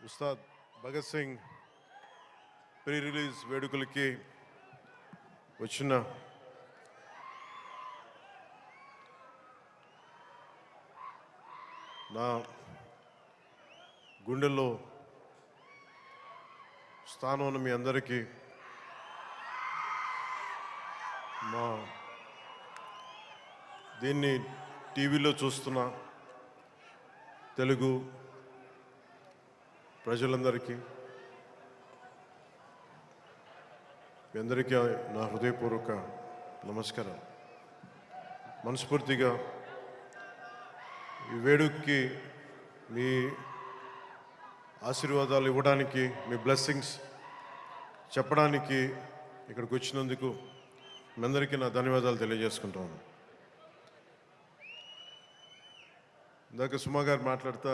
Ustaad Bhagat Singh pre release వేడుకలకి వచ్చిన నా గుండెల్లో స్థానం ఉన్న మీ అందరికీ దీన్ని టీవీలో చూస్తున్న తెలుగు ప్రజలందరికీ మీ అందరికీ నా హృదయపూర్వక నమస్కారం. మనస్ఫూర్తిగా ఈ వేడుకకి మీ ఆశీర్వాదాలు ఇవ్వడానికి, మీ బ్లెస్సింగ్స్ చెప్పడానికి ఇక్కడికి వచ్చినందుకు మీ అందరికీ నా ధన్యవాదాలు తెలియజేసుకుంటాను. ఇందాక సుమా గారు మాట్లాడుతా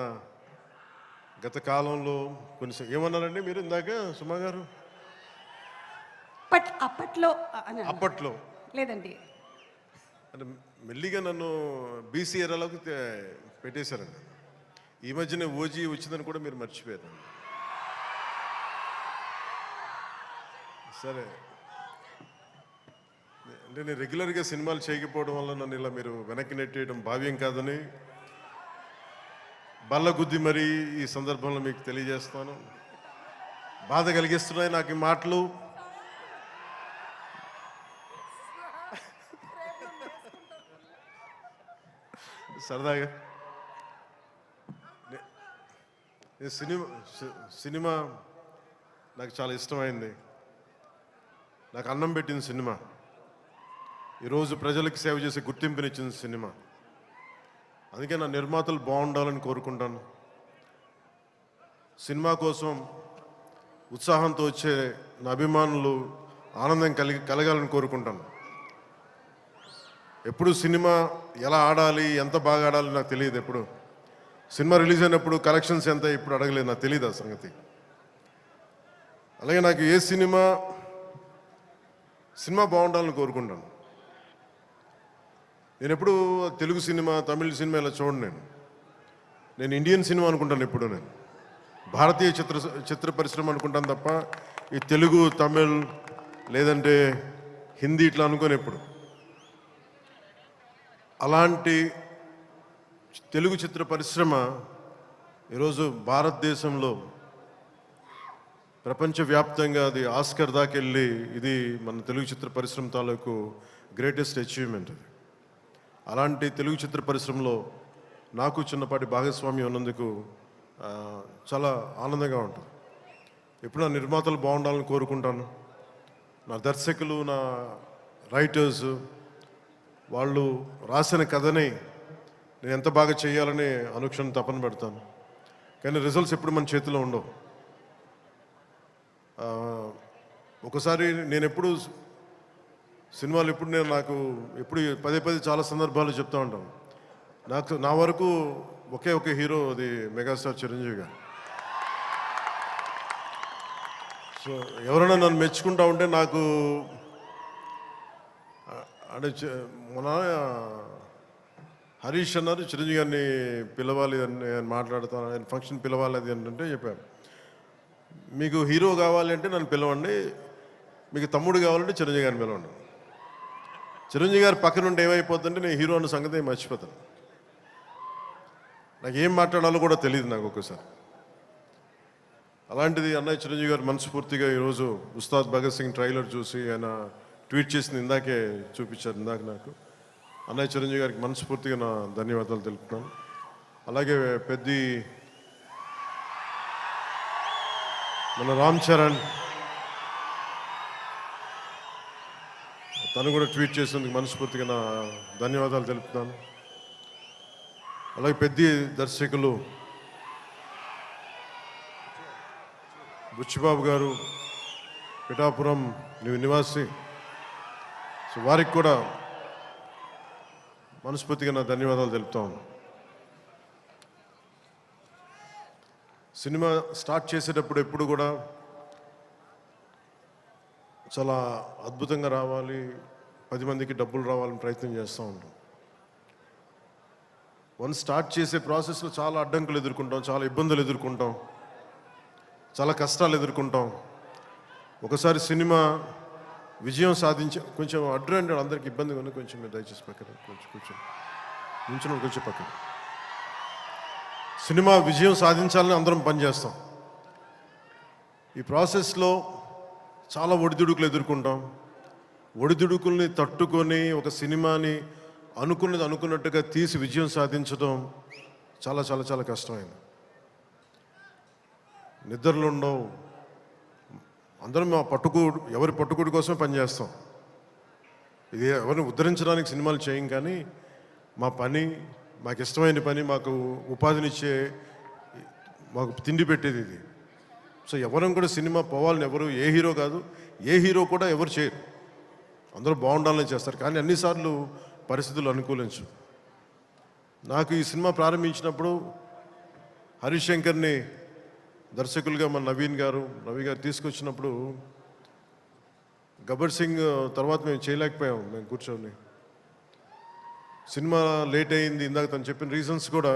గత కాలంలో కొన్ని ఏమన్నారండి మీరు ఇందాక సుమా గారు? అప్పట్లో లేదండి, అంటే మెల్లిగా నన్ను బీసీ ఏరాలోకి పెట్టేశారండి. ఈ మధ్యనే ఓజీ వచ్చిందని కూడా మీరు మర్చిపోయారు. సరే, అంటే నేను రెగ్యులర్గా సినిమాలు చేయకపోవడం వల్ల నన్ను ఇలా మీరు వెనక్కి నెట్టేయడం భావ్యం కాదని బల్లగుద్ది మరీ ఈ సందర్భంలో మీకు తెలియజేస్తాను. బాధ కలిగిస్తున్నాయి నాకు ఈ మాటలు. సరదాగా సినిమా నాకు చాలా ఇష్టమైంది. నాకు అన్నం పెట్టింది సినిమా. ఈరోజు ప్రజలకు సేవ చేసే గుర్తింపునిచ్చింది సినిమా. అందుకే నా నిర్మాతలు బాగుండాలని కోరుకుంటాను. సినిమా కోసం ఉత్సాహంతో వచ్చే నా అభిమానులు ఆనందం కలగాలని కోరుకుంటాను. ఎప్పుడు సినిమా ఎలా ఆడాలి, ఎంత బాగా ఆడాలి నాకు తెలియదు. ఎప్పుడు సినిమా రిలీజ్ అయినప్పుడు కలెక్షన్స్ ఎంత ఇప్పుడు అడగలేదు, నాకు తెలియదు ఆ సంగతి. అలాగే నాకు ఏ సినిమా బాగుండాలని కోరుకుంటాను. నేను ఎప్పుడు తెలుగు సినిమా, తమిళ సినిమా ఇలా చూడండి. నేను ఇండియన్ సినిమా అనుకుంటాను. ఎప్పుడు నేను భారతీయ చిత్ర పరిశ్రమ అనుకుంటాను తప్ప ఈ తెలుగు, తమిళ్ లేదంటే హిందీ ఇట్లా అనుకోని ఎప్పుడు. అలాంటి తెలుగు చిత్ర పరిశ్రమ ఈరోజు భారతదేశంలో ప్రపంచవ్యాప్తంగా అది ఆస్కర్ దాకా వెళ్ళి ఇది మన తెలుగు చిత్ర పరిశ్రమ తాలూకు గ్రేటెస్ట్ అచీవ్మెంట్. అది అలాంటి తెలుగు చిత్ర పరిశ్రమలో నాకు చిన్నపాటి భాగస్వామ్యం ఉన్నందుకు చాలా ఆనందంగా ఉంటుంది. ఎప్పుడు నా నిర్మాతలు బాగుండాలని కోరుకుంటాను. నా దర్శకులు, నా రైటర్స్ వాళ్ళు రాసిన కథని నేను ఎంత బాగా చేయాలని అనుక్షణం తపన పెడతాను. కానీ రిజల్ట్స్ ఎప్పుడు మన చేతిలో ఉండవు. ఒకసారి నేను ఎప్పుడు సినిమాలు నాకు పదే చాలా సందర్భాలు చెప్తూ ఉంటాను. నా వరకు ఒకే హీరో, అది మెగాస్టార్ చిరంజీవి గారు. సో ఎవరైనా నన్ను మెచ్చుకుంటా ఉంటే నాకు అంటే మన హరీష్ అన్నారు చిరంజీవి గారిని పిలవాలి అని నేను మాట్లాడుతాను, ఆయన ఫంక్షన్ పిలవాలి అది అంటే చెప్పాను. మీకు హీరో కావాలి అంటే నన్ను పిలవండి, మీకు తమ్ముడు కావాలంటే చిరంజీవి గారిని పిలవండి. చిరంజీవి గారి పక్కన ఉంటే ఏమైపోతుందంటే నేను హీరో అన్న సంగతి మర్చిపోతాను. నాకు ఏం మాట్లాడాలో కూడా తెలియదు నాకు ఒక్కసారి. అలాంటిది అన్నయ్య చిరంజీవి గారు మనస్ఫూర్తిగా ఈరోజు ఉస్తాద్ భగత్ సింగ్ ట్రైలర్ చూసి ఆయన ట్వీట్ చేసింది ఇందాకే చూపించారు. ఇందాక నాకు అన్నయ్య చిరంజీవి గారికి మనస్ఫూర్తిగా నా ధన్యవాదాలు తెలుపుతాను. అలాగే మన రామ్ చరణ్ తను కూడా ట్వీట్ చేసినందుకు మనస్ఫూర్తిగా నా ధన్యవాదాలు తెలుపుతాను. అలాగే దర్శకులు బుచ్చిబాబు గారు, పిఠాపురం నివాసి, సో వారికి కూడా మనస్ఫూర్తిగా నా ధన్యవాదాలు తెలుపుతాను. సినిమా స్టార్ట్ చేసేటప్పుడు ఎప్పుడు కూడా చాలా అద్భుతంగా రావాలి, 10 మందికి డబ్బులు రావాలని ప్రయత్నం చేస్తూ ఉంటాం. స్టార్ట్ చేసే ప్రాసెస్లో చాలా అడ్డంకులు ఎదుర్కొంటాం, చాలా ఇబ్బందులు ఎదుర్కొంటాం, చాలా కష్టాలు ఎదుర్కొంటాం. ఒకసారి సినిమా విజయం సాధించే కొంచెం అడ్డు అందరికి ఇబ్బందిగా ఉంది, కొంచెం మీరు దయచేసి పక్కన కొంచెం కొంచెం పక్కన. సినిమా విజయం సాధించాలని అందరం పనిచేస్తాం. ఈ ప్రాసెస్లో చాలా ఒడిదుడుకులు ఎదుర్కొంటాం. ఒడిదుడుకుల్ని తట్టుకొని ఒక సినిమాని అనుకున్నట్టుగా తీసి విజయం సాధించడం చాలా చాలా చాలా కష్టమైంది. నిద్రలు ఉండవు. అందరం ఎవరి పట్టుకుడి కోసమే పనిచేస్తాం. ఇది ఎవరిని ఉద్ధరించడానికి సినిమాలు చేయం, కానీ మా పని, మాకు ఇష్టమైన పని, మాకు ఉపాధినిచ్చే, మాకు తిండి పెట్టేది ఇది. సో ఎవరం కూడా సినిమా పోవాలని ఎవరు, ఏ హీరో కాదు, ఏ హీరో కూడా ఎవరు చేయరు. అందరూ బాగుండాలని చేస్తారు, కానీ అన్నిసార్లు పరిస్థితులు అనుకూలించు. నాకు ఈ సినిమా ప్రారంభించినప్పుడు హరీష్ శంకర్ని దర్శకులుగా మన రవి గారు తీసుకొచ్చినప్పుడు గబ్బర్ సింగ్ తర్వాత మేము చేయలేకపోయాం. మేము కూర్చొని సినిమా లేట్ అయింది. ఇందాక తను చెప్పిన రీజన్స్ కూడా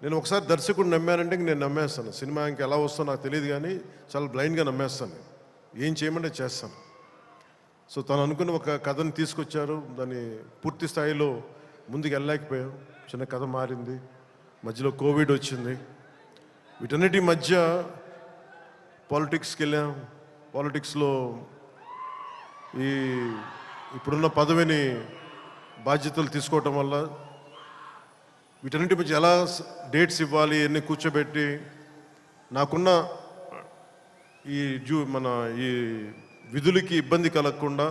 నేను ఒకసారి దర్శకుడు నమ్మానంటే నేను నమ్మేస్తాను. సినిమా ఇంక ఎలా వస్తుందో నాకు తెలియదు, కానీ చాలా బ్లైండ్గా నమ్మేస్తాను. ఏం చేయమంటే చేస్తాను. సో తను అనుకున్న ఒక కథను తీసుకొచ్చారు. దాన్ని పూర్తి స్థాయిలో ముందుకు వెళ్ళలేకపోయాం. చిన్న కథ మారింది, మధ్యలో కోవిడ్ వచ్చింది. వీటన్నిటి మధ్య పాలిటిక్స్కి వెళ్ళాం. పాలిటిక్స్లో ఇప్పుడున్న పదవిని బాధ్యతలు తీసుకోవటం వల్ల వీటన్నిటి మధ్య ఎలా డేట్స్ ఇవ్వాలి అన్నీ కూర్చోబెట్టి నాకున్న ఈ విధులకి ఇబ్బంది కలగకుండా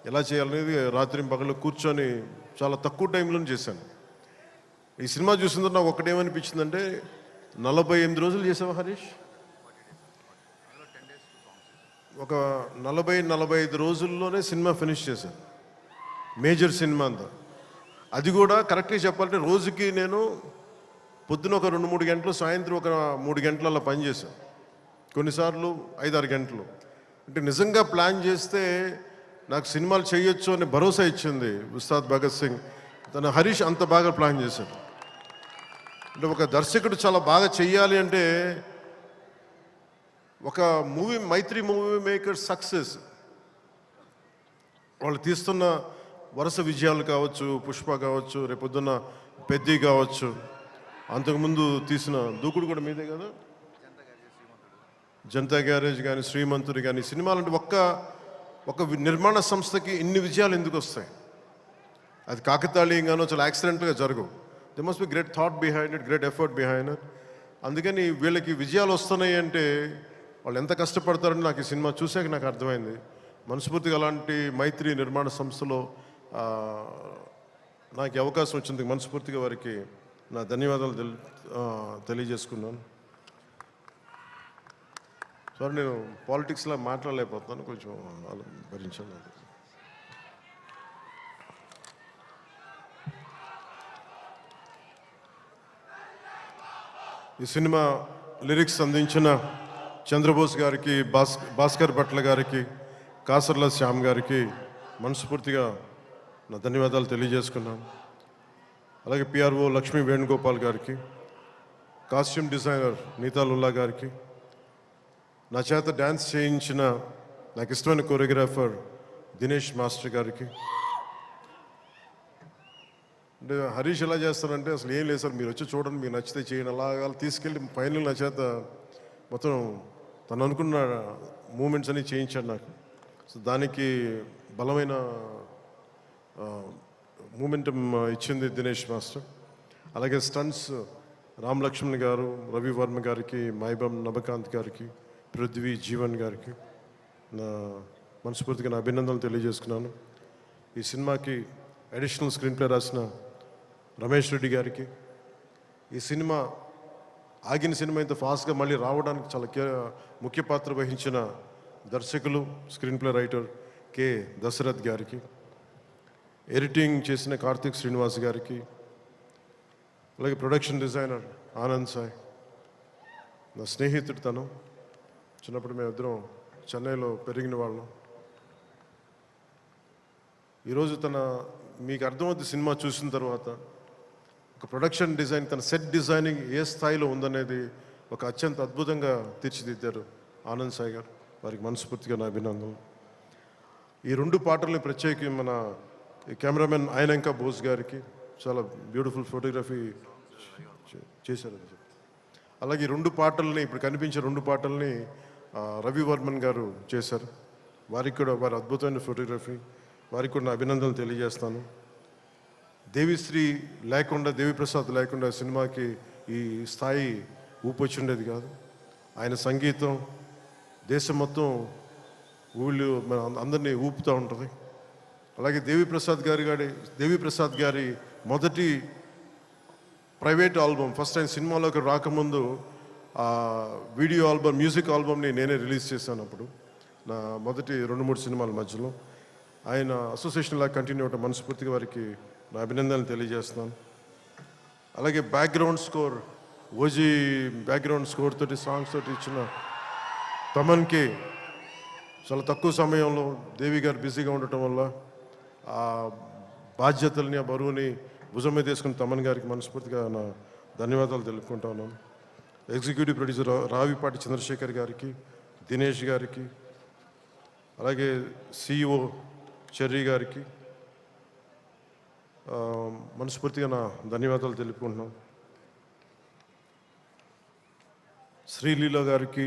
ఎలా చేయాలనేది రాత్రి పగలు కూర్చొని చాలా తక్కువ టైంలో చేశాను. ఈ సినిమా చూసిన తర్వాత నాకు ఒకటేమనిపించిందంటే, 48 రోజులు చేసావా హరీష్? ఒక 45 రోజుల్లోనే సినిమా ఫినిష్ చేశాను. మేజర్ సినిమా అంతా. అది కూడా కరెక్ట్గా చెప్పాలంటే రోజుకి నేను పొద్దున ఒక 2-3 గంటలు, సాయంత్రం ఒక 3 గంటలు అలా పనిచేశాను. కొన్నిసార్లు 5-6 గంటలు. అంటే నిజంగా ప్లాన్ చేస్తే నాకు సినిమాలు చేయొచ్చు అని భరోసా ఇచ్చింది ఉస్తాద్ భగత్ సింగ్. తన హరీష్ అంత బాగా ప్లాన్ చేశాడు. అంటే ఒక దర్శకుడు చాలా బాగా చెయ్యాలి అంటే ఒక మైత్రి మూవీ మేకర్ సక్సెస్, వాళ్ళు తీస్తున్న వరుస విజయాలు కావచ్చు, పుష్ప కావచ్చు, రేపొద్దున్న పెద్ది కావచ్చు, అంతకుముందు తీసిన దూకుడు కూడా మీదే కదా, జనతా గ్యారేజ్ కానీ, శ్రీమంతుడు కానీ, సినిమాలు అంటే ఒక నిర్మాణ సంస్థకి ఇన్ని విజయాలు ఎందుకు వస్తాయి? అది కాకతాళీయంగానో చాలా యాక్సిడెంట్గా జరగవు. They must be great thought behind it, great effort behind it. అందుకని వీళ్ళకి విజయాలు వస్తున్నాయి అంటే వాళ్ళు ఎంత కష్టపడతారని నాకు ఈ సినిమా చూసాక నాకు అర్థమైంది. మనస్ఫూర్తిగా అలాంటి మైత్రి నిర్మాణ సంస్థలో నాకు అవకాశం వచ్చింది. మనస్ఫూర్తిగా వారికి నా ధన్యవాదాలు తెలియజేసుకున్నాను. సార్, నేను పాలిటిక్స్లో మాట్లాడలేకపోతున్నాను, కొంచెం భరించాను. ఈ సినిమా లిరిక్స్ అందించిన చంద్రబోస్ గారికి, భాస్కర్ భట్ల గారికి, కాసర్ల శ్యామ్ గారికి మనస్ఫూర్తిగా నా ధన్యవాదాలు తెలియజేసుకున్నాను. అలాగే పిఆర్ఓ లక్ష్మీ వేణుగోపాల్ గారికి, కాస్ట్యూమ్ డిజైనర్ నీతాలుల్లా గారికి, నా చేత డ్యాన్స్ చేయించిన నాకు ఇష్టమైన కొరియోగ్రాఫర్ దినేష్ మాస్టర్ గారికి. అంటే హరీష్ ఎలా చేస్తారంటే అసలు ఏం లేదు సార్, మీరు వచ్చి చూడండి, మీరు నచ్చితే చేయండి, అలాగా తీసుకెళ్ళి ఫైనల్ నా చేత మొత్తం తను అనుకున్న మూమెంట్స్ అన్ని చేయించాడు నాకు. సో దానికి బలమైన మూమెంటం ఇచ్చింది దినేష్ మాస్టర్. అలాగే స్టంట్స్ రామ్ లక్ష్మణ్ గారు, రవి వర్మ గారికి, మైబమ్ నబకాంత్ గారికి, పృథ్వీ జీవన్ గారికి నా మనస్ఫూర్తిగా నా అభినందనలు తెలియజేసుకున్నాను. ఈ సినిమాకి అడిషనల్ స్క్రీన్ ప్లే రాసిన రమేష్ రెడ్డి గారికి, ఈ సినిమా ఆగిన సినిమా ఇంత ఫాస్ట్గా మళ్ళీ రావడానికి చాలా ముఖ్య పాత్ర వహించిన దర్శకులు, screen play writer K Dashrath గారికి, ఎడిటింగ్ చేసిన కార్తిక్ శ్రీనివాస్ గారికి, అలాగే ప్రొడక్షన్ డిజైనర్ ఆనంద్ సాయ్, నా స్నేహితుడు. తను చిన్నప్పుడు మేమిద్దరం చెన్నైలో పెరిగిన వాళ్ళం. ఈరోజు మీకు అర్థమవుతుంది సినిమా చూసిన తర్వాత, ఒక ఒక ప్రొడక్షన్ డిజైన్, తన సెట్ డిజైనింగ్ ఏ స్థాయిలో ఉందనేది ఒక అత్యంత అద్భుతంగా తీర్చిదిద్దారు ఆనంద్ సాయి గారు. వారికి మనస్ఫూర్తిగా నా అభినందనలు. ఈ 2 పాటల్ని ప్రత్యేకి మన కెమెరామెన్ ఆయనంక బోస్ గారికి చాలా బ్యూటిఫుల్ ఫోటోగ్రఫీ చేశారు. అలాగే ఈ 2 పాటల్ని, ఇప్పుడు కనిపించే 2 పాటల్ని రవి వర్మన్ గారు చేశారు. వారికి కూడా వారి అద్భుతమైన ఫోటోగ్రఫీ, వారికి కూడా నా అభినందనలు తెలియజేస్తాను. దేవిశ్రీ లేకుండా, దేవిప్రసాద్ లేకుండా సినిమాకి ఈ స్థాయి ఊపొచ్చుండేది కాదు. ఆయన సంగీతం దేశం మొత్తం ఊళ్ళు మన అందరినీ ఊపుతూ ఉంటుంది. అలాగే దేవిప్రసాద్ గారి మొదటి ప్రైవేట్ ఆల్బమ్, ఫస్ట్ టైం సినిమాలోకి రాకముందు వీడియో ఆల్బమ్, మ్యూజిక్ ఆల్బమ్ని నేనే రిలీజ్ చేశాను. అప్పుడు నా మొదటి 2-3 సినిమాల మధ్యలో ఆయన అసోసియేషన్ లాగా కంటిన్యూ అవడం మనస్ఫూర్తిగా వారికి నా అభినందనలు తెలియజేస్తున్నాను. అలాగే background score, OG background score తోటి, సాంగ్స్ తోటి ఇచ్చిన తమన్కి చాలా తక్కువ సమయంలో దేవి గారు బిజీగా ఉండటం వల్ల ఆ బాధ్యతల్ని, ఆ బరువుని భుజం మీద తీసుకుని తమన్ గారికి మనస్ఫూర్తిగా నా ధన్యవాదాలు తెలుపుకుంటా ఉన్నాను. ఎగ్జిక్యూటివ్ ప్రొడ్యూసర్ రావిపాటి చంద్రశేఖర్ గారికి, దినేష్ గారికి, అలాగే సిఇఓ చెర్రీ గారికి మనస్ఫూర్తిగా నా ధన్యవాదాలు తెలుపుకుంటున్నాను. శ్రీలీల గారికి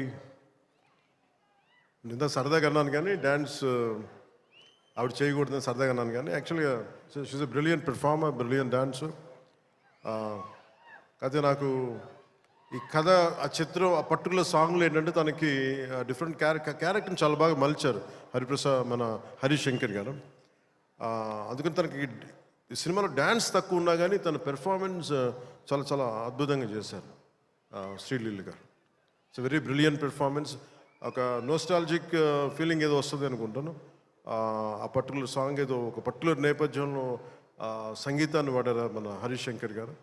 నిన్న సరదాగా అన్నాను, కానీ డ్యాన్స్ ఆవిడ చేయకూడదని సరదాగా అన్నాను, కానీ యాక్చువల్గా she's a brilliant performer, brilliant dancer. అయితే నాకు ఈ కథ, ఆ చిత్రం, ఆ పర్టికులర్ సాంగ్లో ఏంటంటే తనకి డిఫరెంట్ క్యారెక్టర్ని చాలా బాగా మలిచారు మన హరీష్ శంకర్ గారు. అందుకని తనకి ఈ సినిమాలో డ్యాన్స్ తక్కువ ఉన్నా కానీ తన పెర్ఫార్మెన్స్ చాలా చాలా అద్భుతంగా చేశారు శ్రీలీల గారు. It's very brilliant performance. ఒక నోస్టాలజిక్ ఫీలింగ్ ఏదో వస్తుంది అనుకుంటాను. ఆ పర్టికులర్ సాంగ్ ఏదో ఒక పర్టికులర్ నేపథ్యంలో సంగీతాన్ని వాడారు మన హరీష్ శంకర్ గారు.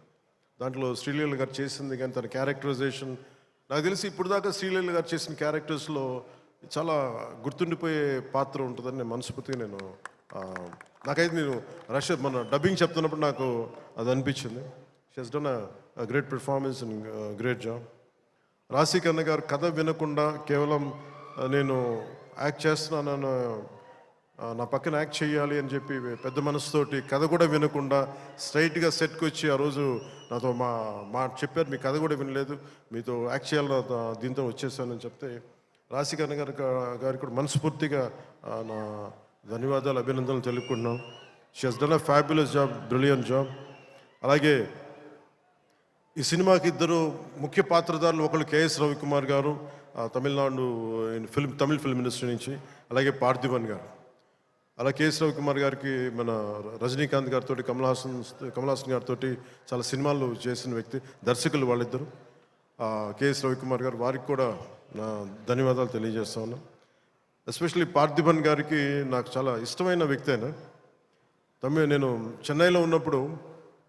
దాంట్లో శ్రీలీల గారు చేసింది కానీ తన క్యారెక్టరైజేషన్, నాకు తెలిసి ఇప్పుడు దాకా శ్రీలీల గారు చేసిన క్యారెక్టర్స్లో చాలా గుర్తుండిపోయే పాత్ర ఉంటుందని నేను మనస్ఫూర్తిగా నాకైతే నేను మన డబ్బింగ్ చెప్తున్నప్పుడు నాకు అది అనిపించింది. She has done a great performance and great job. Rashi Khanna garu కథ వినకుండా కేవలం నేను యాక్ట్ చేస్తున్నాను, నా పక్కన యాక్ట్ చేయాలి అని చెప్పి పెద్ద మనసుతోటి కథ కూడా వినకుండా స్ట్రైట్గా సెట్కి వచ్చి ఆ రోజు నాతో మా చెప్పారు, మీ కథ కూడా వినలేదు, మీతో యాక్ట్ చేయాలని దీంతో వచ్చేసానని చెప్తే రాశికన్న గారికి కూడా మనస్ఫూర్తిగా నా ధన్యవాదాలు, అభినందనలు తెలుపుకుంటున్నాం. She has done a fabulous job, brilliant job. అలాగే ఈ సినిమాకి 2 ముఖ్య పాత్రధారులు, ఒకళ్ళు కేఎస్ రవికుమార్ గారు తమిళనాడు తమిళ ఫిల్మ్ ఇండస్ట్రీ నుంచి, అలాగే పార్థిబన్ గారు. అలా కేఎస్ రవికుమార్ గారికి మన రజనీకాంత్ గారితో, కమల్ హాసన్ గారితో చాలా సినిమాలు చేసిన వ్యక్తి, దర్శకులు వాళ్ళిద్దరు. కేఎస్ రవికుమార్ గారు, వారికి కూడా నా ధన్యవాదాలు తెలియజేస్తా ఉన్నా. ఎస్పెషల్లీ పార్థిబన్ గారికి నాకు చాలా ఇష్టమైన వ్యక్తి. నేను చెన్నైలో ఉన్నప్పుడు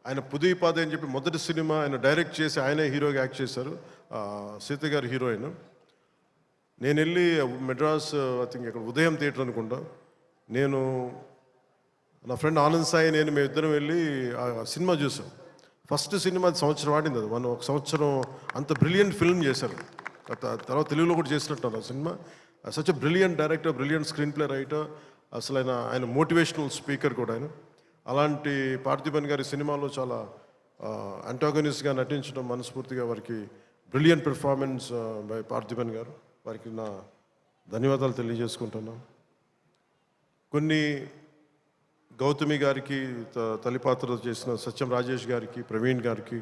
ఆయన పుదీపాదే అని చెప్పి మొదటి సినిమా ఆయన డైరెక్ట్ చేసి ఆయనే హీరోగా యాక్ట్ చేశారు, సీత గారి హీరోయిన్. నేను వెళ్ళి మెడ్రాస్, ఐ థింక్ ఇక్కడ ఉదయం థియేటర్ అనుకుంటా, నేను నా ఫ్రెండ్ ఆనంద్ సాయి మేమిద్దరం వెళ్ళి ఆ సినిమా చూసాం. ఫస్ట్ సినిమా సంవత్సరం ఆడింది, అది ఒక సంవత్సరం అంత బ్రిలియంట్ ఫిల్మ్ చేశారు. తర్వాత తెలుగులో కూడా చేసినట్టు ఆ cinema. Such a brilliant director, brilliant screen play writer, అసలు ఆయన మోటివేషనల్ స్పీకర్ కూడా ఆయన. అలాంటి పార్థిబన్ గారి సినిమాలో చాలా అంటాగనిస్ట్గా నటించడం మనస్ఫూర్తిగా వారికి బ్రిలియంట్ పెర్ఫార్మెన్స్ బై పార్థిబన్ గారు, వారికి నా ధన్యవాదాలు తెలియజేసుకుంటున్నాను. కొన్ని గౌతమి గారికి తల్లిపాత్ర చేసిన సత్యం రాజేష్ గారికి, ప్రవీణ్ గారికి,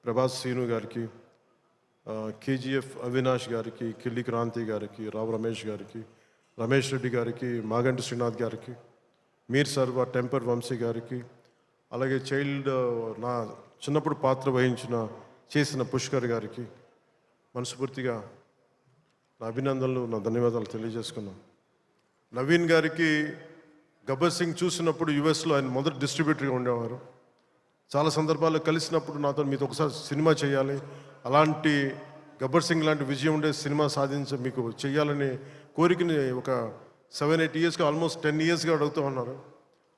ప్రభాస్ శ్రీను గారికి, కేజీఎఫ్ అవినాష్ గారికి, కిల్లి క్రాంతి గారికి, రావు రమేష్ గారికి, రమేష్ రెడ్డి గారికి, మాగంటి శ్రీనాథ్ గారికి, మీర్ సర్వ టెంపర్ వంశీ గారికి, అలాగే నా చిన్నప్పుడు పాత్ర చేసిన పుష్కర్ గారికి మనస్ఫూర్తిగా నా అభినందనలు, నా ధన్యవాదాలు తెలియజేసుకున్నాను. నవీన్ గారికి గబ్బర్ సింగ్ చూసినప్పుడు యుఎస్లో ఆయన మొదటి డిస్ట్రిబ్యూటర్గా ఉండేవారు. చాలా సందర్భాల్లో కలిసినప్పుడు నాతో మీతో ఒకసారి సినిమా చేయాలి, అలాంటి గబ్బర్ సింగ్ లాంటి విజయం ఉండే సినిమా మీకు చేయాలని కోరికని ఒక 7-8 ఇయర్స్గా, ఆల్మోస్ట్ 10 ఇయర్స్గా అడుగుతూ ఉన్నారు.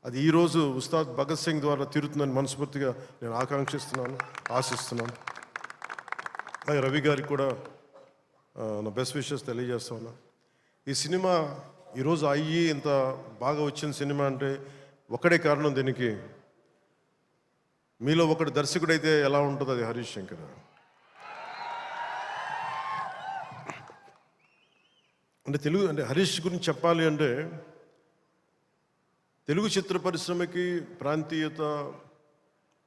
అది ఈరోజు ఉస్తాద్ భగత్ సింగ్ ద్వారా తీరుతుందని మనస్ఫూర్తిగా నేను ఆకాంక్షిస్తున్నాను, ఆశిస్తున్నాను. అలాగే రవి గారికి కూడా నా బెస్ట్ విషెస్ తెలియజేస్తాను. ఈ సినిమా ఈరోజు అయ్యి ఇంత బాగా వచ్చిన సినిమా అంటే ఒకడే కారణం దీనికి. మీలో ఒకటి దర్శకుడైతే ఎలా ఉంటుందో అది హరీష్ శంకర్. అంటే తెలుగు అంటే హరీష్ గురించి చెప్పాలి అంటే తెలుగు చిత్ర పరిశ్రమకి ప్రాంతీయత,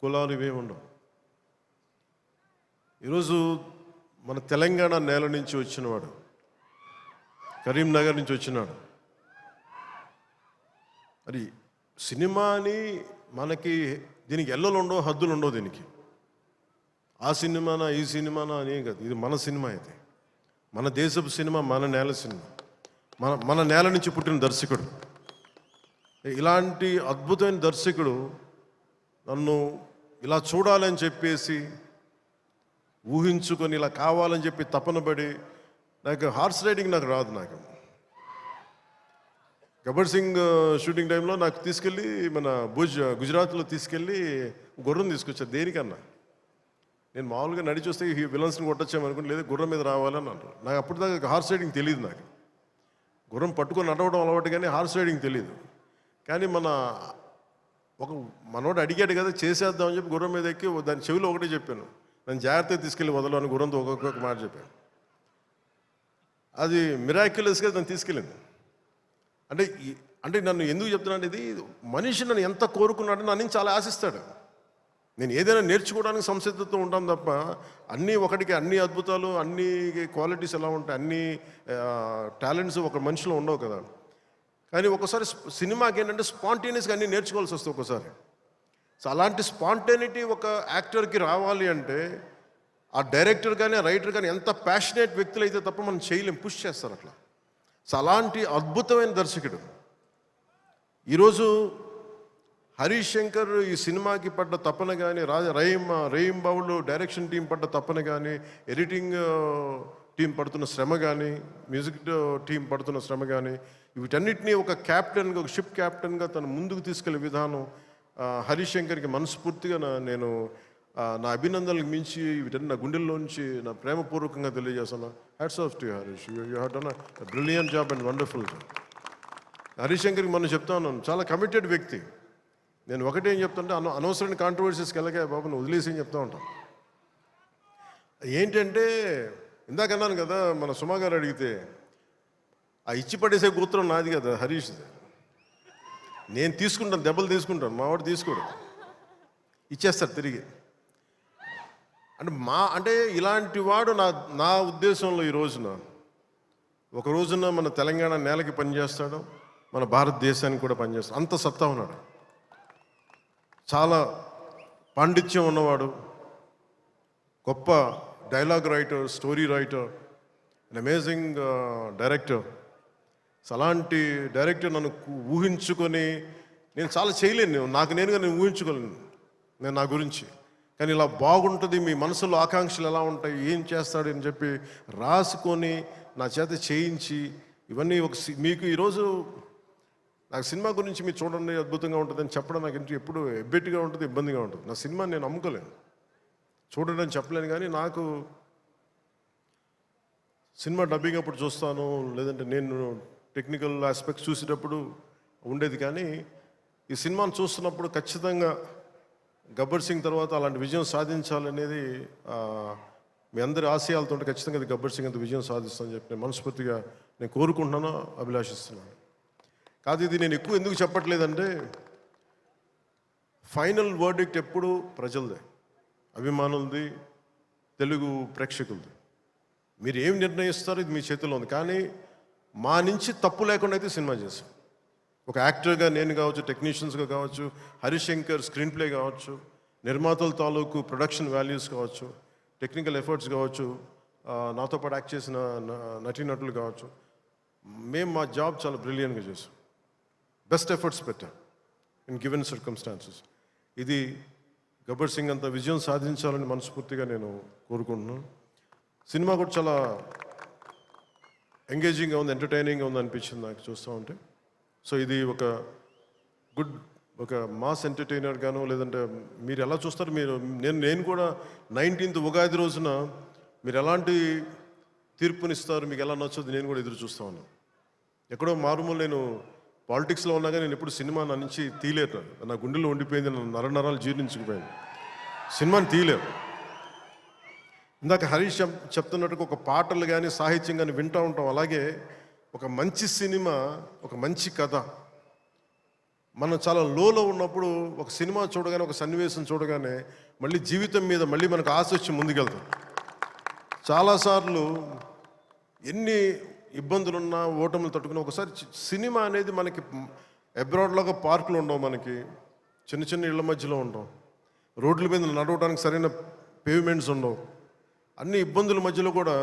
కులాలు ఇవేమి ఉండవు. ఈరోజు మన తెలంగాణ నేల నుంచి వచ్చినవాడు, కరీంనగర్ నుంచి వచ్చినాడు. మరి సినిమాని మనకి దీనికి ఎల్లలు ఉండవు, హద్దులు ఉండవు. దీనికి ఆ సినిమానా ఈ సినిమానా అని కాదు, ఇది మన సినిమా. ఇది మన దేశపు సినిమా, మన నేల సినిమా, మన నేల నుంచి పుట్టిన దర్శకుడు. ఇలాంటి అద్భుతమైన దర్శకుడు నన్ను ఇలా చూడాలని చెప్పేసి ఊహించుకొని ఇలా కావాలని చెప్పి తపన పడి, నాకు హార్స్ రైడింగ్ నాకు రాదు. నాకు గబ్బర్ సింగ్ షూటింగ్ టైంలో నాకు తీసుకెళ్ళి మన గుజరాత్లో తీసుకెళ్ళి గుర్రం తీసుకొచ్చారు. దేనికన్నా నేను మామూలుగా నడిచి వస్తే ఈ విలన్స్ని కొట్టొచ్చామనుకుంటే, లేదు గుర్రం మీద రావాలని అంటారు. నాకు అప్పటిదాకా హార్స్ రైడింగ్ తెలియదు. నాకు గుర్రం పట్టుకొని నడవడం అలవాటు, కానీ హార్స్ రైడింగ్ తెలియదు. కానీ మనోడు అడిగాడు కదా, చేసేద్దామని చెప్పి గుర్రం మీద ఎక్కి దాని చెవిలో ఒకటే చెప్పాను, నన్ను జాగ్రత్తగా తీసుకెళ్ళి వదలని గుర్రంతో ఒక్కొక్క మాట చెప్పాను. అది మిరాక్యులస్గా నన్ను తీసుకెళ్ళింది. అంటే నన్ను ఎందుకు చెప్తున్నాను, ఇది మనిషి నన్ను ఎంత కోరుకున్నాడో నన్ను చాలా ఆశిస్తాడు. నేను ఏదైనా నేర్చుకోవడానికి సంసిద్ధతతో ఉంటాను తప్ప అన్నీ ఒకటికి అన్ని అద్భుతాలు, అన్ని క్వాలిటీస్ ఎలా ఉంటాయి, అన్ని టాలెంట్స్ ఒక మనిషిలో ఉండవు కదా. కానీ ఒకసారి సినిమాకి ఏంటంటే స్పాంటేనియస్గా అన్నీ నేర్చుకోవాల్సి వస్తుంది ఒక్కోసారి. సో అలాంటి స్పాంటేనిటీ ఒక యాక్టర్కి రావాలి అంటే ఆ డైరెక్టర్ కానీ ఆ రైటర్ కానీ ఎంత ప్యాషనేట్ వ్యక్తులు అయితే తప్ప మనం చేయలేం, పుష్ చేస్తారు అట్లా. సో అలాంటి అద్భుతమైన దర్శకుడు ఈరోజు హరీష్ శంకర్ ఈ సినిమాకి పడ్డ తపన కానీ, రహీం బాబులు డైరెక్షన్ టీం పడ్డ తపన కానీ, ఎడిటింగ్ టీం పడుతున్న శ్రమ కానీ, మ్యూజిక్ టీం పడుతున్న శ్రమ కానీ, వీటన్నిటినీ ఒక క్యాప్టెన్గా, ఒక షిప్ క్యాప్టెన్గా తను ముందుకు తీసుకెళ్లే విధానం హరీష్ శంకర్కి మనస్ఫూర్తిగా నేను నా అభినందనలకు మించి వీటన్ని నా గుండెల్లోంచి నా ప్రేమపూర్వకంగా తెలియజేస్తాను. Hats off to Harish, you have done a brilliant job and wonderful job. Harish శంకర్కి మనం చెప్తా ఉన్నాను, చాలా కమిటెడ్ వ్యక్తి. నేను ఒకటేం చెప్తుంటే అనవసరమైన కాంట్రవర్సీస్కి వెళ్ళగా బాబు నువ్వు వదిలేసి అని చెప్తా ఉంటాను. ఏంటంటే ఇందాక అన్నాను కదా, మన సుమా గారు అడిగితే ఆ ఇచ్చి పడేసే గోత్రం నాది కదా హరీష్. నేను తీసుకుంటాను, దెబ్బలు తీసుకుంటాను, మావాడు తీసుకోడు, ఇచ్చేస్తాడు తిరిగి. అంటే ఇలాంటి వాడు నా ఉద్దేశంలో ఈ రోజున ఒక రోజున మన తెలంగాణ నేలకి పనిచేస్తాడు, మన భారతదేశానికి కూడా పనిచేస్తాడు. అంత సత్తా ఉన్నాడు, చాలా పాండిత్యం ఉన్నవాడు, గొప్ప dialogue writer, story writer, and amazing director. అలాంటి డైరెక్టర్ నన్ను ఊహించుకొని నేను చాలా చేయలేను, నాకు నేనుగా నేను ఊహించుకోలేను నేను నా గురించి. కానీ ఇలా బాగుంటుంది, మీ మనసులో ఆకాంక్షలు ఎలా ఉంటాయి, ఏం చేస్తాడు అని చెప్పి రాసుకొని నా చేత చేయించి ఇవన్నీ మీకు ఈరోజు నాకు సినిమా గురించి మీరు చూడండి అద్భుతంగా ఉంటుందని చెప్పడం నాకు ఎప్పుడు ఎబ్బెట్టుగా ఉంటుంది, ఇబ్బందిగా ఉంటుంది. నా సినిమా నేను నమ్ముకోలేను, చూడండి అని చెప్పలేను. కానీ నాకు సినిమా డబ్బింగ్ అప్పుడు చూస్తాను, లేదంటే నేను టెక్నికల్ ఆస్పెక్ట్స్ చూసేటప్పుడు ఉండేది. కానీ ఈ సినిమాను చూస్తున్నప్పుడు ఖచ్చితంగా గబ్బర్ సింగ్ తర్వాత అలాంటి విజయం సాధించాలనేది మీ అందరి ఆశయాలతో ఖచ్చితంగా ఇది గబ్బర్ సింగ్ అంత విజయం సాధిస్తానని చెప్పి నేను మనస్ఫూర్తిగా నేను కోరుకుంటున్నాను, అభిలాషిస్తున్నాను. కాదు ఇది నేను ఎక్కువ ఎందుకు చెప్పట్లేదంటే ఫైనల్ వర్డిక్ట్ ఎప్పుడు ప్రజలదే, అభిమానులది, తెలుగు ప్రేక్షకులది. మీరు ఏం నిర్ణయిస్తారో ఇది మీ చేతిలో ఉంది. కానీ మా నుంచి తప్పు లేకుండా అయితే సినిమా చేశాం. ఒక యాక్టర్గా నేను కావచ్చు, టెక్నీషియన్స్గా కావచ్చు, హరీష్ శంకర్ స్క్రీన్ ప్లే కావచ్చు, నిర్మాతల తాలూకు ప్రొడక్షన్ వాల్యూస్ కావచ్చు, టెక్నికల్ ఎఫర్ట్స్ కావచ్చు, నాతో పాటు యాక్ట్ చేసిన నటీనటులు కావచ్చు, మేము మా జాబ్ చాలా బ్రిలియంట్గా చేసాం, బెస్ట్ ఎఫర్ట్స్ పెట్టాం ఇన్ గివెన్ సర్కమ్స్టాన్సెస్. ఇది గబ్బర్ సింగ్ అంత విజయం సాధించాలని మనస్ఫూర్తిగా నేను కోరుకుంటున్నాను. సినిమా కూడా చాలా ఎంగేజింగ్గా ఉంది, ఎంటర్టైనింగ్గా ఉంది అనిపించింది నాకు చూస్తూ ఉంటే. సో ఇది ఒక గుడ్ ఒక మాస్ ఎంటర్టైనర్ గాను, లేదంటే మీరు ఎలా చూస్తారు? నేను కూడా 19th ఉగాది రోజున మీరు ఎలాంటి తీర్పునిస్తారు, మీకు ఎలా నచ్చుతుంది, నేను కూడా ఎదురు చూస్తా ఉన్నాను. ఎక్కడో మారుమూల నేను పాలిటిక్స్లో ఉన్నా కానీ నేను ఎప్పుడు సినిమా నా నుంచి తీయలేను. నా గుండెలో ఉండిపోయింది, నా నరాలు జీర్ణించుకుపోయింది. సినిమాని తీయలేము. ఇందాక హరీష్ చెప్తున్నట్టుగా ఒక పాటలు కానీ సాహిత్యం కానీ వింటూ ఉంటాం. అలాగే ఒక మంచి సినిమా, ఒక మంచి కథ, మనం చాలా లోలో ఉన్నప్పుడు ఒక సినిమా చూడగానే, ఒక సన్నివేశం చూడగానే మళ్ళీ జీవితం మీద మళ్ళీ మనకు ఆశ వచ్చి ముందుకెళ్తాం. చాలాసార్లు ఎన్ని ఇబ్బందులున్నా, ఓటములు తట్టుకుని ఒకసారి సినిమా అనేది మనకి అబ్రాడ్లాగా పార్కులు ఉండవు, మనకి చిన్న చిన్న ఇళ్ల మధ్యలో ఉండవు, రోడ్ల మీద నడవడానికి సరైన పేవ్మెంట్స్ ఉండవు. అన్ని ఇబ్బందుల మధ్యలో కూడా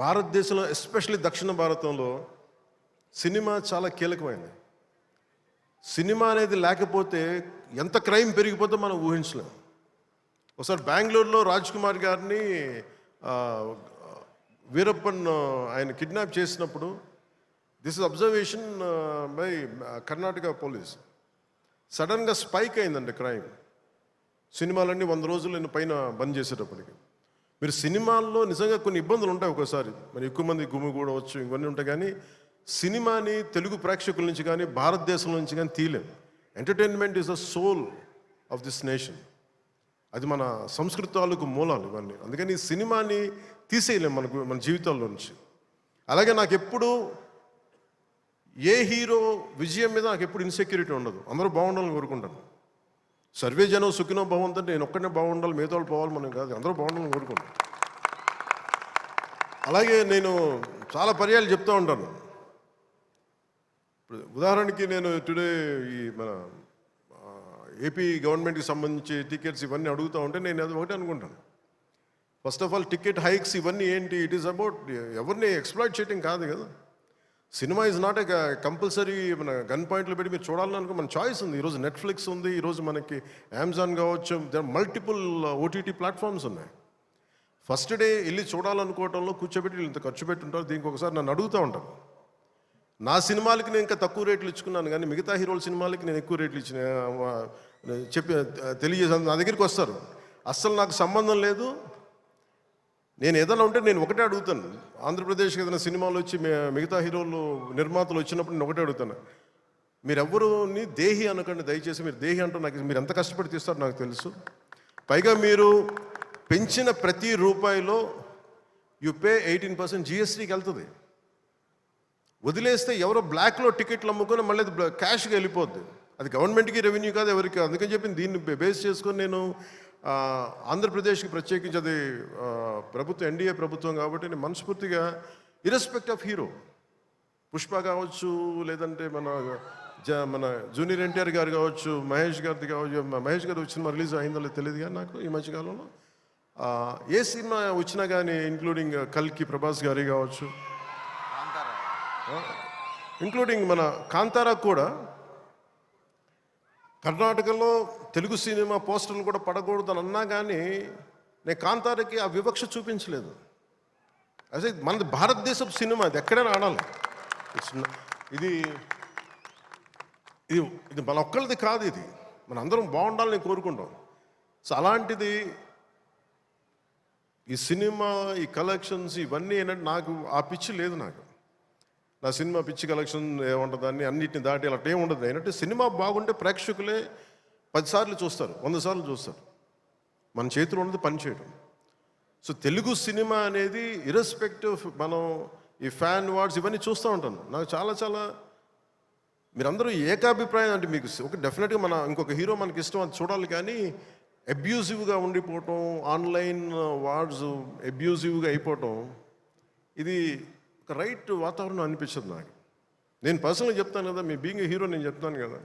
భారతదేశంలో, ఎస్పెషల్లీ దక్షిణ భారతంలో సినిమా చాలా కీలకమైనది. సినిమా అనేది లేకపోతే ఎంత క్రైమ్ పెరిగిపోతే మనం ఊహించలేం. ఒకసారి బెంగళూరులో రాజ్ కుమార్ గారిని వీరప్పన్ ఆయన కిడ్నాప్ చేసినప్పుడు, this is observation by Karnataka police, సడన్గా స్పైక్ అయిందండి క్రైమ్. సినిమాలన్నీ 100 రోజులు పైన బంద్ చేసేటప్పటికి. మీరు సినిమాల్లో నిజంగా కొన్ని ఇబ్బందులు ఉంటాయి ఒక్కోసారి, మరి ఎక్కువ మంది గుమిగూడవచ్చు, ఇవన్నీ ఉంటాయి. కానీ సినిమాని తెలుగు ప్రేక్షకుల నుంచి కానీ, భారతదేశం నుంచి కానీ తీయలేం. Entertainment is the soul of this nation. అది మన సంస్కృతాలకు మూలాలు ఇవన్నీ. అందుకని ఈ సినిమాని తీసేయలేం మన జీవితాల్లో నుంచి. అలాగే నాకు ఎప్పుడు ఏ హీరో విజయం మీద నాకు ఎప్పుడు ఇన్సెక్యూరిటీ ఉండదు. అందరూ బాగుండాలని కోరుకుంటాను. సర్వే జనం సుఖినో భవంతో, నేను ఒక్కనే బాగుండాలి, మిగతా వాళ్ళు పోవాలి మనం కాదు, అందరూ బాగుండాలని కోరుకుంటాను. అలాగే నేను చాలా పర్యాలు చెప్తూ ఉంటాను. ఇప్పుడు ఉదాహరణకి నేను టుడే ఈ మన ఏపీ గవర్నమెంట్కి సంబంధించి టికెట్స్ ఇవన్నీ అడుగుతూ ఉంటే నేను అది ఒకటే అనుకుంటాను. First of all ticket hikes ఇవన్నీ ఏంటి? ఇట్ ఈస్ అబౌట్ ఎవరిని ఎక్స్ప్లాయిట్ చేయడం కాదు కదా. Cinema is not a compulsory మన గన్ పాయింట్లు పెట్టి మీరు చూడాలనుకో మన చాయిస్ ఉంది. ఈరోజు నెట్ఫ్లిక్స్ ఉంది, ఈరోజు మనకి అమెజాన్ కావచ్చు, మల్టిపుల్ ఓటీటీ ప్లాట్ఫామ్స్ ఉన్నాయి. ఫస్ట్ డే వెళ్ళి చూడాలనుకోవటంలో కూర్చోబెట్టి ఇంత ఖర్చు పెట్టుంటారు. దీనికి ఒకసారి నన్ను అడుగుతూ ఉంటాను. నా సినిమాలకి నేను ఇంకా తక్కువ రేట్లు ఇచ్చుకున్నాను, కానీ మిగతా హీరోల సినిమాలకి నేను ఎక్కువ రేట్లు ఇచ్చిన చెప్పి తెలియజేసాను. నా దగ్గరికి వస్తారు, అస్సలు నాకు సంబంధం లేదు, నేను ఏదైనా ఉంటే నేను ఒకటే అడుగుతాను. ఆంధ్రప్రదేశ్కి ఏదైనా సినిమాలు వచ్చి మిగతా హీరోలు నిర్మాతలు వచ్చినప్పుడు నేను ఒకటే అడుగుతాను, మీరెవ్వరూని దేహి అనకండి దయచేసి. మీరు దేహి అంటూ నాకు మీరు ఎంత కష్టపడి తీస్తారో నాకు తెలుసు. పైగా మీరు పెంచిన ప్రతి రూపాయిలో యు పే 18% జిఎస్టీకి వెళ్తుంది. వదిలేస్తే ఎవరో బ్లాక్లో టికెట్లు అమ్ముకొని మళ్ళీ అది క్యాష్గా వెళ్ళిపోద్ది. అది గవర్నమెంట్కి రెవెన్యూ కాదు, ఎవరికి కాదు. అందుకని చెప్పి దీన్ని బేస్ చేసుకొని నేను ఆంధ్రప్రదేశ్కి ప్రత్యేకించి, అది ప్రభుత్వం ఎన్డీఏ ప్రభుత్వం కాబట్టి నేను మనస్ఫూర్తిగా ఇర్రెస్పెక్ట్ ఆఫ్ హీరో, పుష్ప కావచ్చు, లేదంటే మన జూనియర్ ఎన్టీఆర్ గారు కావచ్చు, మహేష్ గారిది కావచ్చు. మహేష్ గారు వచ్చిన రిలీజ్ అయిందో లేదు తెలియదు కానీ నాకు ఈ మధ్యకాలంలో ఏ సినిమా వచ్చినా కానీ, ఇంక్లూడింగ్ కల్కి ప్రభాస్ గారి కావచ్చు, ఇంక్లూడింగ్ మన కాంతారా కూడా, కర్ణాటకలో తెలుగు సినిమా పోస్టర్లు కూడా పడకూడదు అని అన్నా కానీ నేను కాంతారకి ఆ వివక్ష చూపించలేదు. అదే మనది భారతదేశపు సినిమా, అది ఎక్కడైనా ఆడాలి. ఇది ఇది ఇది మన ఒక్కరిది కాదు, ఇది మన అందరం బాగుండాలని కోరుకుంటాం. సో అలాంటిది ఈ సినిమా, ఈ కలెక్షన్స్ ఇవన్నీ ఏంటంటే నాకు ఆ పిచ్చి లేదు. నాకు నా సినిమా పిచ్చి కలెక్షన్ ఏముంటుంది, దాన్ని అన్నిటిని దాటి అలా ఏం ఉండదు. ఏంటంటే సినిమా బాగుంటే ప్రేక్షకులే 10 సార్లు చూస్తారు, 100 సార్లు చూస్తారు. మన చేతిలో ఉన్నది పని చేయడం. సో తెలుగు సినిమా అనేది ఇర్రెస్పెక్టివ్, మనం ఈ ఫ్యాన్ వార్డ్స్ ఇవన్నీ చూస్తూ ఉంటాను. నాకు చాలా చాలా మీరందరూ ఏకాభిప్రాయం అంటే మీకు ఒక డెఫినెట్గా ఇంకొక హీరో మనకి ఇష్టం, అది చూడాలి. కానీ అబ్యూజివ్గా ఉండిపోవటం, ఆన్లైన్ వార్డ్స్ అబ్యూజివ్గా అయిపోవటం, ఇది ఒక రైట్ వాతావరణం అనిపించదు నాకు. నేను పర్సనల్గా చెప్తాను కదా, మీ బీయింగ్ హీరో నేను చెప్తాను కదా,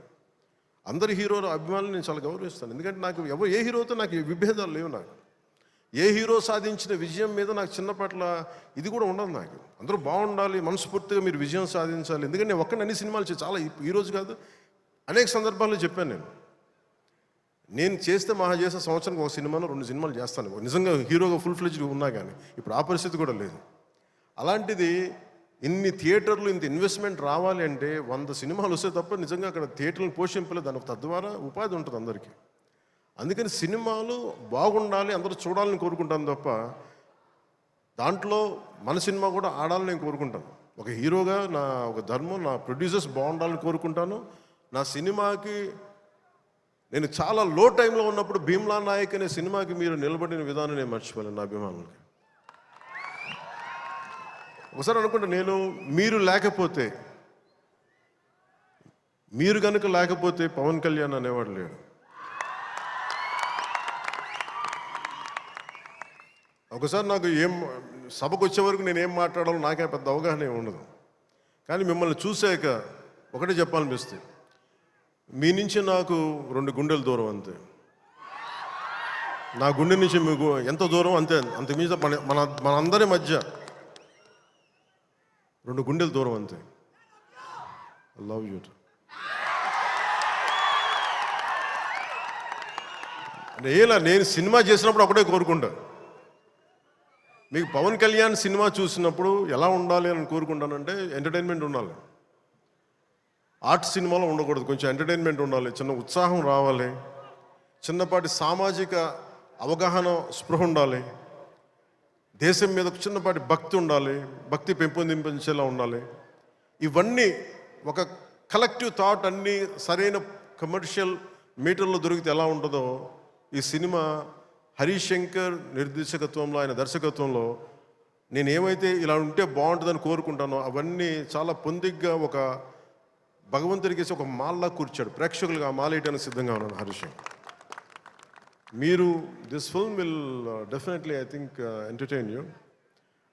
అందరి హీరోల అభిమానులు నేను చాలా గౌరవిస్తాను. ఎందుకంటే నాకు ఏ హీరోతో నాకు విభేదాలు లేవు. నాకు ఏ హీరో సాధించిన విజయం మీద నాకు చిన్నపట్ల ఇది కూడా ఉండదు. నాకు అందరూ బాగుండాలి, మనస్ఫూర్తిగా మీరు విజయం సాధించాలి. ఎందుకంటే నేను ఒక్కడిని అన్ని సినిమాలు చాలా ఈరోజు కాదు, అనేక సందర్భాల్లో చెప్పాను. నేను చేస్తే మహా చేసే సంవత్సరానికి ఒక సినిమాను 2 సినిమాలు చేస్తాను, నిజంగా హీరోగా ఫుల్ ఫ్లెడ్జ్డ్ ఉన్నా. కానీ ఇప్పుడు ఆ పరిస్థితి కూడా లేదు. అలాంటిది ఇన్ని థియేటర్లు ఇంత ఇన్వెస్ట్మెంట్ రావాలి అంటే 100 సినిమాలు వస్తే తప్ప నిజంగా అక్కడ థియేటర్లను పోషింపలేదు. దానికి తద్వారా ఉపాధి ఉంటుంది అందరికీ. అందుకని సినిమాలు బాగుండాలి, అందరూ చూడాలని కోరుకుంటాను తప్ప దాంట్లో మన సినిమా కూడా ఆడాలని నేను కోరుకుంటాను. ఒక హీరోగా నా ఒక ధర్మం, నా ప్రొడ్యూసర్స్ బాగుండాలని కోరుకుంటాను. నా సినిమాకి నేను చాలా లో టైంలో ఉన్నప్పుడు భీమ్లా నాయక్ అనే సినిమాకి మీరు నిలబడిన విధానం నేను మర్చిపోలేను నా అభిమానులకి. ఒకసారి అనుకుంటే మీరు లేకపోతే, మీరు కనుక లేకపోతే పవన్ కళ్యాణ్ అనేవాడు లేడు. ఒకసారి నాకు సభకు వచ్చే వరకు నేను ఏం మాట్లాడాలో నాకే పెద్ద అవగాహన ఉండదు. కానీ మిమ్మల్ని చూసాక ఒకటే చెప్పాలనిపిస్తుంది, మీ నుంచి నాకు 2 గుండెల దూరం అంతే. నా గుండె నుంచి మీకు ఎంత దూరం అంతే, అంతకుమించి మన అందరి మధ్య 2 గుండెల దూరం అంతే. I love you. నేను సినిమా చేసినప్పుడు ఒకటే కోరుకుంటా, మీకు పవన్ కళ్యాణ్ సినిమా చూసినప్పుడు ఎలా ఉండాలి అని కోరుకుంటానంటే ఎంటర్టైన్మెంట్ ఉండాలి. ఆర్ట్ సినిమాలో ఉండకూడదు, కొంచెం ఎంటర్టైన్మెంట్ ఉండాలి, చిన్న ఉత్సాహం రావాలి, చిన్నపాటి సామాజిక అవగాహన స్పృహ ఉండాలి, దేశం మీద చిన్నపాటి భక్తి ఉండాలి, భక్తి పెంపొందించేలా ఉండాలి. ఇవన్నీ ఒక కలెక్టివ్ థాట్ అన్నీ సరైన కమర్షియల్ మీటర్లో దొరికితే ఎలా ఉంటుందో ఈ సినిమా హరీష్ శంకర్ నిర్దేశకత్వంలో, ఆయన దర్శకత్వంలో నేను ఏమైతే ఇలా ఉంటే బాగుంటుందని కోరుకుంటానో అవన్నీ చాలా పొందిగ్గా ఒక భగవంతుడికి ఒక మాల్లా కూర్చాడు. ప్రేక్షకులుగా ఆ మాల వేయడానికి సిద్ధంగా ఉన్నాను హరీష్ శంకర్. మీరు this film will definitely I think entertain you.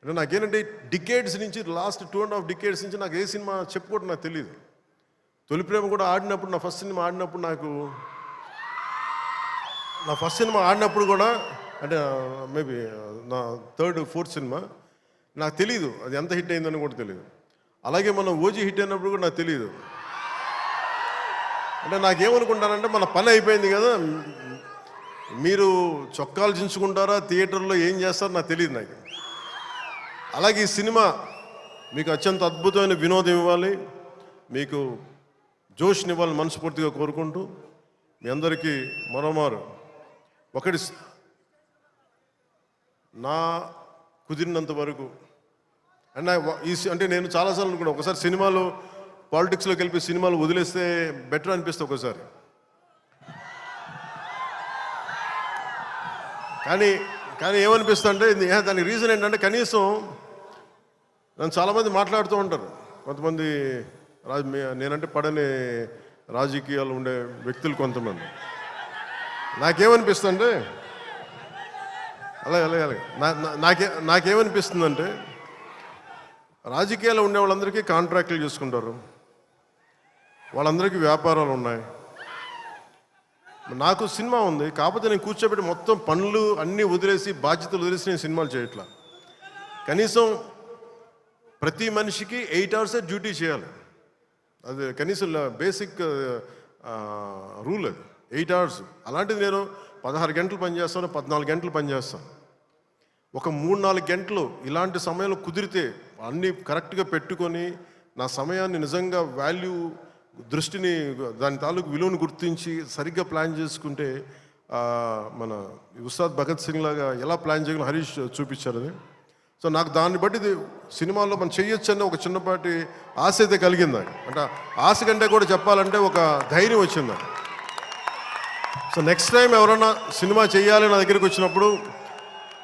అంటే నాకేంటంటే డికేడ్స్ నుంచి, లాస్ట్ 2.5 డికేడ్స్ నుంచి నాకు ఏ సినిమా చెప్పుకోవడం నాకు తెలియదు. తొలి ప్రేమ కూడా ఆడినప్పుడు, నా ఫస్ట్ సినిమా ఆడినప్పుడు కూడా, అంటే మేబీ నా 3rd, 4th సినిమా, నాకు తెలియదు అది ఎంత హిట్ అయిందని కూడా తెలియదు. అలాగే మనం ఓజీ హిట్ అయినప్పుడు కూడా నాకు తెలియదు. అంటే నాకేమనుకుంటానంటే మన పని అయిపోయింది కదా, మీరు చొక్కాలు చించుకుంటారా, థియేటర్లో ఏం చేస్తారో నాకు తెలియదు. నాకు అలాగే ఈ సినిమా మీకు అత్యంత అద్భుతమైన వినోదం ఇవ్వాలి, మీకు జోష్నివ్వాలని మనస్ఫూర్తిగా కోరుకుంటూ మీ అందరికీ మరోమారు ఒకటి, నా కుదిరినంత వరకు అంటే నేను చాలాసార్లు అనుకున్నాను, ఒకసారి సినిమాలు పాలిటిక్స్లోకి వెళ్ళి సినిమాలు వదిలేస్తే బెటర్ అనిపిస్తుంది ఒకసారి. కానీ ఏమనిపిస్తుంది అంటే దానికి రీజన్ ఏంటంటే, కనీసం నన్ను చాలామంది మాట్లాడుతూ ఉంటారు, కొంతమంది నేనంటే పడని రాజకీయాలు ఉండే వ్యక్తులు కొంతమంది. నాకేమనిపిస్తుందంటే అలాగే నాకేమనిపిస్తుందంటే, రాజకీయాల్లో ఉండే వాళ్ళందరికీ కాంట్రాక్టులు చేసుకుంటారు, వాళ్ళందరికీ వ్యాపారాలు ఉన్నాయి. నాకు సినిమా ఉంది, కాకపోతే నేను కూర్చోబెట్టి మొత్తం పనులు అన్నీ వదిలేసి, బాధ్యతలు వదిలేసి నేను సినిమాలు చేయట్లా. కనీసం ప్రతి మనిషికి 8 hours డ్యూటీ చేయాలి. అది కనీసం బేసిక్ రూల్, అది 8 hours. అలాంటిది నేను 16 గంటలు పనిచేస్తాను, 14 గంటలు పనిచేస్తాను. ఒక 3-4 గంటలు ఇలాంటి సమయంలో కుదిరితే అన్నీ కరెక్ట్గా పెట్టుకొని, నా సమయాన్ని నిజంగా దృష్టిని, దాని తాలూకు విలువను గుర్తించి సరిగ్గా ప్లాన్ చేసుకుంటే, మన ఉస్తాద్ భగత్ సింగ్ లాగా ఎలా ప్లాన్ చేయగలం హరీష్ చూపించారు అది. సో నాకు దాన్ని బట్టి సినిమాలో మనం చేయొచ్చని ఒక చిన్నపాటి ఆశ అయితే కలిగింది. అంటే ఆశ కంటే కూడా చెప్పాలంటే ఒక ధైర్యం వచ్చింది. సో నెక్స్ట్ టైం ఎవరైనా సినిమా చేయాలి నా దగ్గరికి వచ్చినప్పుడు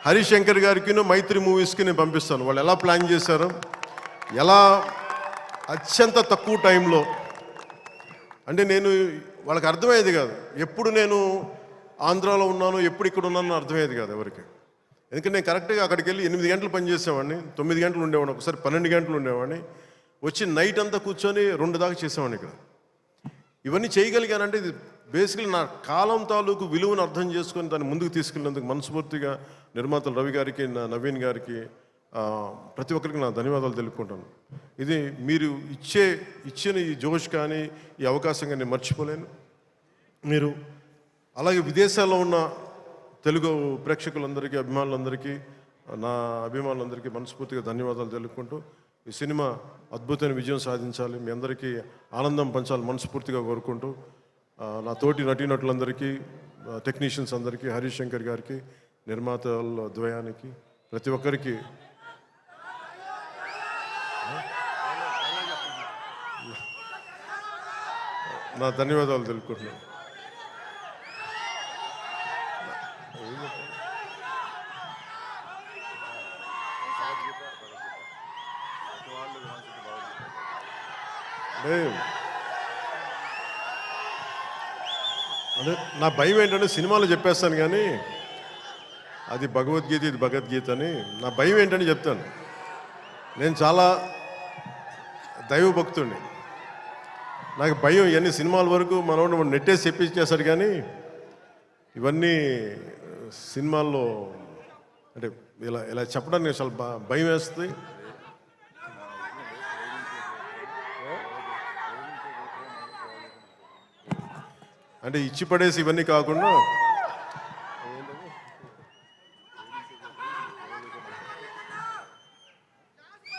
హరీష్ శంకర్ గారికి, మైత్రి మూవీస్కి నేను పంపిస్తాను. వాళ్ళు ఎలా ప్లాన్ చేశారు, ఎలా అత్యంత తక్కువ టైంలో, అంటే నేను వాళ్ళకి అర్థమయ్యేది కాదు. ఎప్పుడు నేను ఆంధ్రాలో ఉన్నాను, ఎప్పుడు ఇక్కడ ఉన్నాను అర్థమయ్యేది కాదు ఎవరికి. ఎందుకంటే నేను కరెక్ట్గా అక్కడికి వెళ్ళి 8 గంటలు పనిచేసేవాడిని, 9 గంటలు ఉండేవాడిని, ఒకసారి 12 గంటలు ఉండేవాడిని, వచ్చి నైట్ అంతా కూర్చొని 2 దాకా చేసేవాడిని ఇక్కడ. ఇవన్నీ చేయగలిగానంటే ఇది బేసికలీ నా కాలం తాలూకు విలువను అర్థం చేసుకొని దాన్ని ముందుకు తీసుకెళ్ళినందుకు మనస్ఫూర్తిగా నిర్మాతలు రవి గారికి, నవీన్ గారికి, ప్రతి ఒక్కరికి నా ధన్యవాదాలు తెలుపుకుంటాను. ఇది మీరు ఇచ్చిన ఈ జోష్ కానీ ఈ అవకాశం కానీ నేను మర్చిపోలేను. మీరు అలాగే విదేశాల్లో ఉన్న తెలుగు ప్రేక్షకులందరికీ, అభిమానులందరికీ, నా అభిమానులందరికీ మనస్ఫూర్తిగా ధన్యవాదాలు తెలుపుకుంటూ ఈ సినిమా అద్భుతమైన విజయం సాధించాలి, మీ అందరికీ ఆనందం పంచాలి మనస్ఫూర్తిగా కోరుకుంటూ నా తోటి నటీనటులందరికీ, టెక్నీషియన్స్ అందరికీ, హరీష్ శంకర్ గారికి, నిర్మాతల ద్వయానికి, ప్రతి ఒక్కరికి నా ధన్యవాదాలు తెలుపుకుంటున్నాను. అదే నా భయం ఏంటంటే సినిమాలో చెప్పేస్తాను కానీ అది భగవద్గీత, ఇది భగవద్గీత అని. నా భయం ఏంటని చెప్తాను. నేను చాలా దైవభక్తుడిని. నాకు భయం ఇవన్నీ సినిమాల వరకు మనోడు నెట్టేసి చెప్పించేశాడు, కానీ ఇవన్నీ సినిమాల్లో అంటే ఇలా ఇలా చెప్పడానికి చాలా భయం వేస్తుంది. అంటే ఇచ్చి పడేసి ఇవన్నీ కాకుండా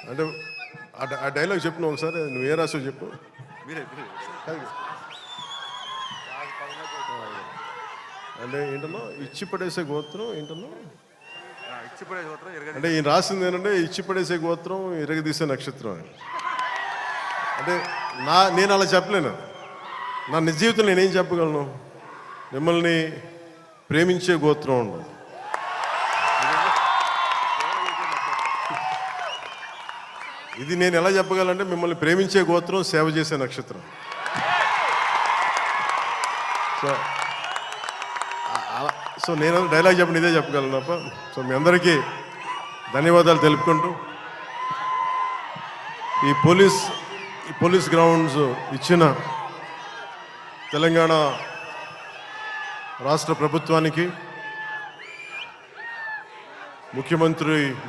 అంటే ఆ డైలాగ్ చెప్పు నువ్వు ఒకసారి, నువ్వు ఏ రాసో చెప్పు. అంటే ఏంటన్నా ఇచ్చి పడేసే గోత్రం ఏంటన్నా, అంటే ఈయన రాసింది ఏంటంటే ఇచ్చి పడేసే గోత్రం ఇరగదీసే నక్షత్రం అని. అంటే నేను అలా చెప్పలేను. నా నిజ జీవితంలో నేనేం చెప్పగలను? మిమ్మల్ని ప్రేమించే గోత్రం ఉండదు. ఇది నేను ఎలా చెప్పగలంటే మిమ్మల్ని ప్రేమించే గోత్రం, సేవ చేసే నక్షత్రం. సో నేను డైలాగ్ చెప్పండి ఇదే చెప్పగలను తప్ప. సో మీ అందరికీ ధన్యవాదాలు తెలుపుకుంటూ ఈ పోలీస్ గ్రౌండ్స్ ఇచ్చిన తెలంగాణ రాష్ట్ర ప్రభుత్వానికి,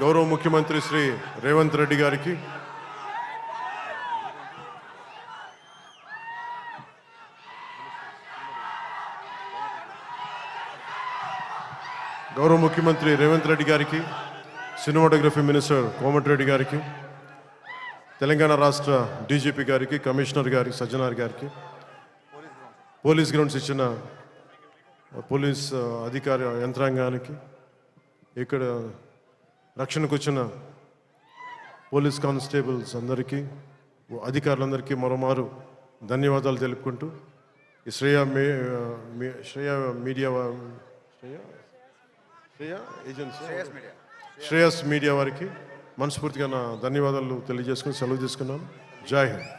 గౌరవ ముఖ్యమంత్రి శ్రీ రేవంత్ రెడ్డి గారికి, సినిమాటోగ్రఫీ మినిస్టర్ కోమటిరెడ్డి గారికి, తెలంగాణ రాష్ట్ర డీజీపీ గారికి, కమిషనర్ గారికి, సజ్జనార్ గారికి, పోలీస్ గ్రౌండ్స్ ఇచ్చిన పోలీస్ అధికార యంత్రాంగానికి, ఇక్కడ రక్షణకు వచ్చిన పోలీస్ కానిస్టేబుల్స్ అందరికీ, అధికారులందరికీ మరోమారు ధన్యవాదాలు తెలుపుకుంటూ ఈ శ్రేయస్ మీడియా వారికి మనస్ఫూర్తిగా నా ధన్యవాదాలు తెలియజేసుకుని సెలవు తీసుకున్నాను. జై హింద్.